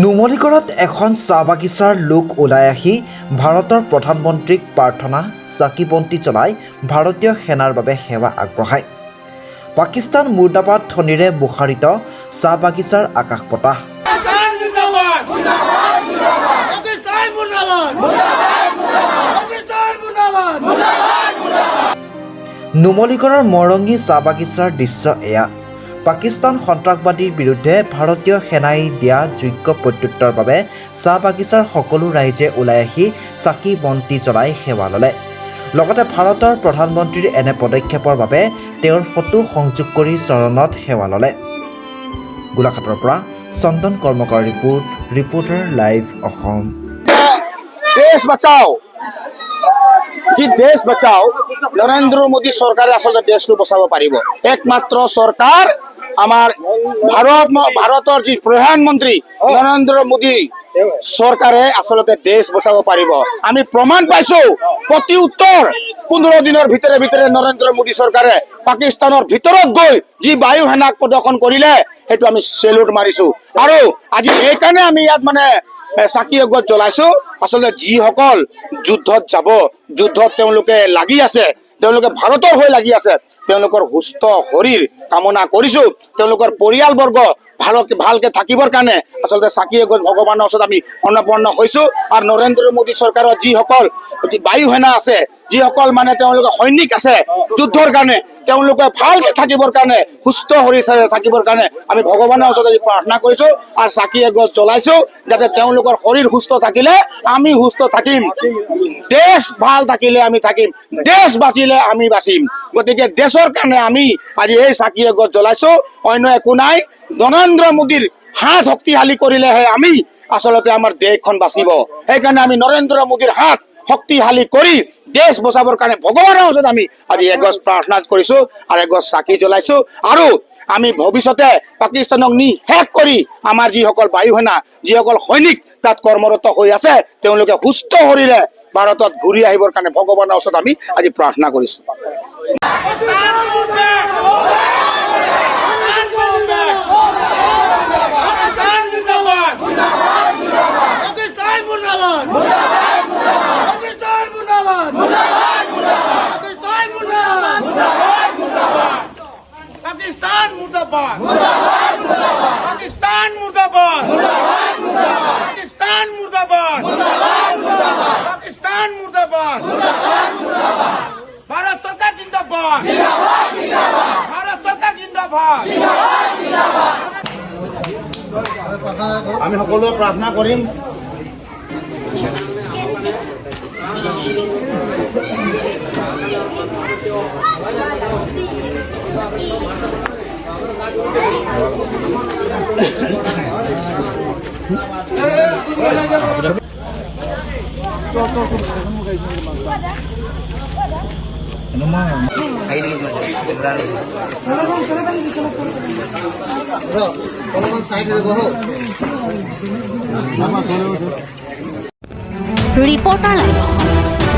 নুমলীগড়ত এখন চাহ বাগিচাৰ লোক ওলাই আহি ভাৰতৰ প্ৰধানমন্ত্ৰীক প্ৰাৰ্থনা চাকি বন্তি জ্বলাই ভাৰতীয় সেনাৰ বাবে সেৱা আগবঢ়ায়। পাকিস্তান মুৰ্দাবাদ ধ্বনিৰে মুখাৰিত চাহ বাগিচাৰ আকাশ বতাহ। নুমলীগড়ৰ মৰঙী চাহ বাগিচাৰ দৃশ্য এয়া। পাকিস্তান সন্ত্ৰাসবাদীৰ বিৰুদ্ধে ভাৰতীয় সেনাই দিয়া যোগ্য প্ৰত্যুত্তৰ বাবে চাহ বাগিচাৰ সকলো ৰাইজে ওলাই আহি চাকি বন্তি জ্বলাই সেৱা ল'লে। লগতে ভাৰতৰ প্ৰধানমন্ত্ৰীৰ এনে পদক্ষেপৰ বাবে তেওঁৰ ফটো সংযোগ কৰি চৰণত সেৱা ল'লে। গোলাঘাটৰ পৰা চন্দন কৰ্মকাৰ ৰিপৰ্টাৰ লাইভ অসম। দেশ বাঁচাও কি দেশ বাঁচাও নৰেন্দ্ৰ মোদী চৰকাৰে আচলতে দেশটো বচাব পাৰিব। একমাত্ৰ চৰকাৰ আমাৰ ভাৰতৰ যি প্ৰধানমন্ত্ৰী নৰেন্দ্ৰ মোদী চৰকাৰে আচলতে দেশ বচাব পাৰিব। আমি প্ৰমাণ পাইছো প্ৰতি উত্তৰ 15 দিনৰ ভিতৰে ভিতৰে নৰেন্দ্ৰ মোদী চৰকাৰে পাকিস্তানৰ ভিতৰত গৈ যি বায়ু সেনাক প্ৰদৰ্শন কৰিলে সেইটো আমি চেলুট মাৰিছো। আৰু আজি এইকাৰণে আমি ইয়াত চাকি এগছ জ্বলাইছো। আচলতে যিসকল যুদ্ধত যাব, যুদ্ধত তেওঁলোকে লাগি আছে, তেওঁলোকে ভাৰতৰ হৈ লাগি আছে, তেওঁলোকৰ সুস্থ শৰীৰ কামনা কৰিছো। তেওঁলোকৰ পৰিয়ালবৰ্গ ভালকে থাকিবৰ কাৰণে আচলতে চাকি এগছ ভগৱানৰ ওচৰত আমি অন্নপন্ন হৈছো। আৰু নৰেন্দ্ৰ মোদী চৰকাৰৰ যিসকল বায়ু সেনা আছে, যিসকল তেওঁলোকে সৈনিক আছে যুদ্ধৰ কাৰণে, তেওঁলোকে ভালকে থাকিবৰ কাৰণে, সুস্থ শৰীৰ থাকিবৰ কাৰণে আমি ভগৱানৰ ওচৰত প্ৰাৰ্থনা কৰিছো আৰু চাকি এগছ জ্বলাইছো, যাতে তেওঁলোকৰ শৰীৰ সুস্থ থাকিলে আমি সুস্থ থাকিম, দেশ ভাল থাকিলে আমি থাকিম, দেশ বাচিলে আমি বাচিম। গতিকে দেশৰ কাৰণে আমি আজি এই চাকি এগছ জ্বলাইছো। অন্য একো নাই, নৰেন্দ্ৰ মোদীৰ হাত শক্তিশালী কৰিলেহে আমি আচলতে আমাৰ দেশখন বাচিব। সেইকাৰণে আমি নৰেন্দ্ৰ মোদীৰ হাত শক্তিশালী কৰি দেশ বচাবৰ কাৰণে ভগৱানৰ ওচৰত আমি আজি এগছ প্ৰাৰ্থনা কৰিছো আৰু এগছ চাকি জ্বলাইছো। আৰু আমি ভৱিষ্যতে পাকিস্তানক নিশেষ কৰি আমাৰ যিসকল বায়ু সেনা, যিসকল সৈনিক তাত কৰ্মৰত হৈ আছে, তেওঁলোকে সুস্থ শৰীৰে ভাৰতত ঘূৰি আহিবৰ কাৰণে ভগৱানৰ ওচৰত আমি আজি প্ৰাৰ্থনা কৰিছো। पाकिस्तान मुर्दाबाद, पाकिस्तान मुर्दाबाद, पाकिस्तान मुर्दाबाद, पाकिस्तान मुर्दाबाद, भारत सरकार जिंदाबाद, भारत सरकार जिंदाबाद। আমি সকলোৱে প্ৰাৰ্থনা কৰিম। Reporter live Assam.